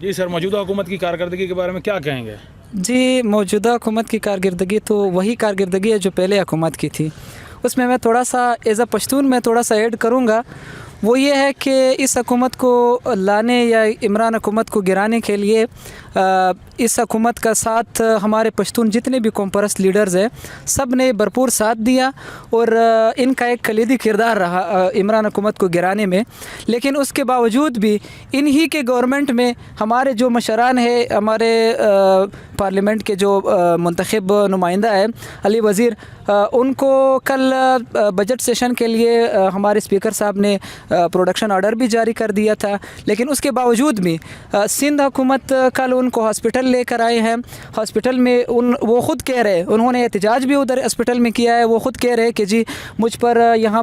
जी sir, मौजूदा हुकूमत की कारकर्दगी के बारे में क्या कहेंगे? जी, मौजूदा हुकूमत की कारकर्दगी तो वही कारकर्दगी है जो पहले हुकूमत की थी। उसमें मैं थोड़ा सा एज़ अ पश्तून मैं थोड़ा सा ऐड करूँगा। वो ये है कि इस हुकूमत को लाने या इमरान हुकूमत को गिराने के लिए इस हुकूमत का साथ हमारे पश्तून जितने भी कौम परस्त लीडर्स हैं सब ने भरपूर साथ दिया और इनका एक कलीदी किरदार रहा इमरान हुकूमत को गिराने में। लेकिन उसके बावजूद भी इन्हीं के गवर्नमेंट में हमारे जो मशरान है, हमारे पार्लियामेंट के जो मुंतखब नुमाइंदा है अली वज़ीर, उनको कल बजट सेशन के लिए हमारे स्पीकर साहब ने प्रोडक्शन ऑर्डर भी जारी कर दिया था। लेकिन उसके बावजूद भी सिंध हुकूमत कल उनको हॉस्पिटल लेकर आए हैं। हॉस्पिटल में वो ख़ुद कह रहे, उन्होंने एहतजाज भी उधर हॉस्पिटल में किया है। वो ख़ुद कह रहे कि जी मुझ पर यहाँ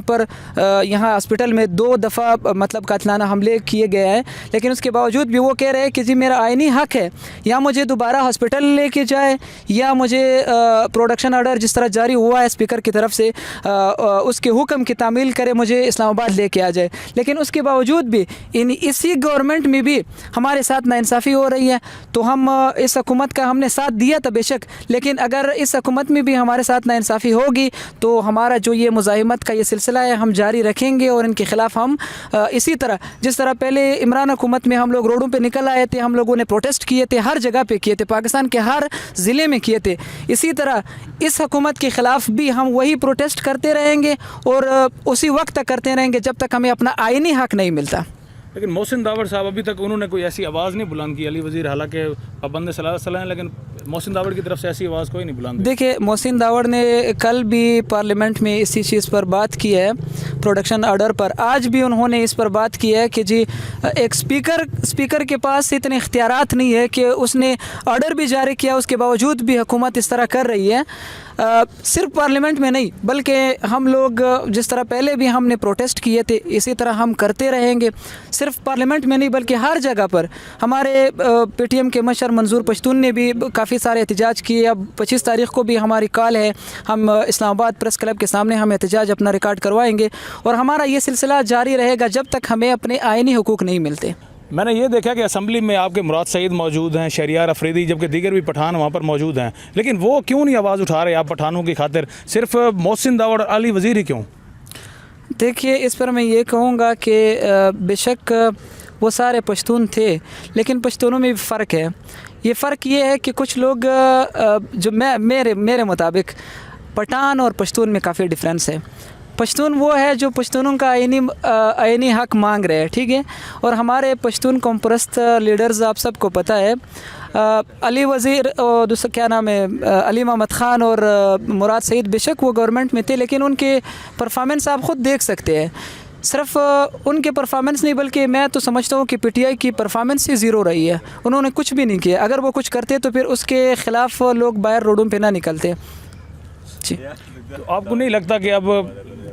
हॉस्पिटल में 2 दफ़ा मतलब कातलाना हमले किए गए हैं। लेकिन उसके बावजूद भी वो कह रहे हैं कि जी मेरा आइनी हक़ है, या मुझे दोबारा हॉस्पिटल लेके जाए या मुझे प्रोडक्शन ऑर्डर जिस तरह जारी हुआ है स्पीकर की तरफ से उसके हुक्म की तामील करे, मुझे इस्लामाबाद लेके आ जाए। लेकिन उसके बावजूद भी इसी गवर्नमेंट में भी हमारे साथ नाइंसाफ़ी हो रही है। तो हम इस हुकूमत का हमने साथ दिया था बेशक, लेकिन अगर इस हुकूमत में भी हमारे साथ नाइंसाफ़ी होगी तो हमारा जो ये मुज़ाहिमत का ये सिलसिला है हम जारी रखेंगे और इनके ख़िलाफ़ हम इसी तरह जिस तरह पहले इमरान हुकूमत में हम लोग रोडों पे निकल आए थे, हम लोगों ने प्रोटेस्ट किए थे, हर जगह पे किए थे, पाकिस्तान के हर ज़िले में किए थे, इसी तरह इस हुकूमत के ख़िलाफ़ भी हम वही प्रोटेस्ट करते रहेंगे और उसी वक्त तक करते रहेंगे जब तक हमें अपना आईनी हक़ नहीं मिलता। लेकिन मोहसिन दावड़ साहब अभी तक उन्होंने कोई ऐसी आवाज़ नहीं बुलंद की। अली वज़ीर हालांकि पाबंद सलाह हैं, लेकिन मोहसिन दावड़ की तरफ से ऐसी आवाज़ कोई नहीं बुलंद। देखिए, मोहसिन दावड़ ने कल भी पार्लियामेंट में इसी चीज़ पर बात की है, प्रोडक्शन ऑर्डर पर। आज भी उन्होंने इस पर बात की है कि जी एक स्पीकर के पास इतने इख्तियारात नहीं है कि उसने ऑर्डर भी जारी किया, उसके बावजूद भी हुकूमत इस तरह कर रही है। सिर्फ पार्लियामेंट में नहीं बल्कि हम लोग जिस तरह पहले भी हमने प्रोटेस्ट किए थे इसी तरह हम करते रहेंगे। सिर्फ पार्लियामेंट में नहीं बल्कि हर जगह पर हमारे PTM के मशर मंजूर पश्तून ने भी काफ़ी सारे एहतजाज किए। अब 25 तारीख़ को भी हमारी कॉल है, हम इस्लामाबाद प्रेस क्लब के सामने हम एहतजाज अपना रिकॉर्ड करवाएंगे और हमारा ये सिलसिला जारी रहेगा जब तक हमें अपने आइनी हुकूक नहीं मिलते। मैंने ये देखा कि असम्बली में आपके मुराद सईद मौजूद हैं, शहरियार अफरीदी, जबकि दीगर भी पठान वहाँ पर मौजूद हैं, लेकिन वो क्यों नहीं आवाज़ उठा रहे आप पठानों की खातिर? सिर्फ मोहसिन दावड़ और अली वज़ीर ही क्यों? देखिए, इस पर मैं ये कहूँगा कि बेशक वो सारे पश्तून थे, लेकिन पश्तूनों में भी फ़र्क है। ये फ़र्क ये है कि कुछ लोग जो मेरे मुताबिक पठान और पश्तून में काफ़ी डिफरेंस है। पश्तून वो है जो पश्तूनों का आइनी हक़ मांग रहे हैं, ठीक है। और हमारे पश्तून कौम परस्त लीडर्स आप सबको पता है, अली वज़ीर और दूसरा क्या नाम है, अली मोहम्मद ख़ान और मुराद सईद, बेशक वो गवर्नमेंट में थे लेकिन उनके परफॉर्मेंस आप ख़ुद देख सकते हैं। सिर्फ उनके परफॉर्मेंस नहीं बल्कि मैं तो समझता हूँ कि PTI की परफॉर्मेंस ही ज़ीरो रही है। उन्होंने कुछ भी नहीं किया। अगर वो कुछ करते तो फिर उसके ख़िलाफ़ लोग बाहर रोडों पे ना निकलते। जी, तो आपको नहीं लगता कि अब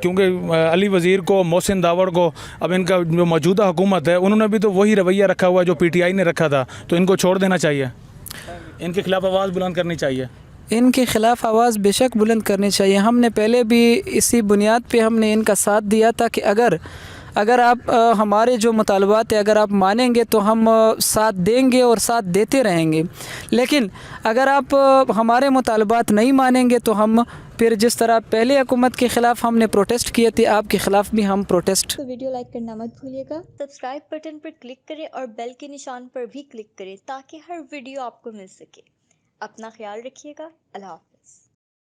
क्योंकि अली वज़ीर को, मोहसिन दावड़ को, अब इनका जो मौजूदा हुकूमत है उन्होंने भी तो वही रवैया रखा हुआ जो PTI ने रखा था, तो इनको छोड़ देना चाहिए, इनके ख़िलाफ़ आवाज़ बुलंद करनी चाहिए? इनके ख़िलाफ़ आवाज़ बेशक बुलंद करनी चाहिए। हमने पहले भी इसी बुनियाद पे हमने इनका साथ दिया था कि अगर आप हमारे जो मुतालबात है अगर आप मानेंगे तो हम साथ देंगे और साथ देते रहेंगे। लेकिन अगर आप हमारे मुतालबात नहीं मानेंगे तो हम फिर जिस तरह पहले हुकूमत के ख़िलाफ़ हमने प्रोटेस्ट किए थे, आपके ख़िलाफ़ भी हम प्रोटेस्ट। तो वीडियो लाइक करना मत भूलिएगा, सब्सक्राइब बटन पर क्लिक करें और बेल के निशान पर भी क्लिक करें ताकि हर वीडियो आपको मिल सके। अपना ख्याल रखिएगा। अल्लाह हाफ़िज़।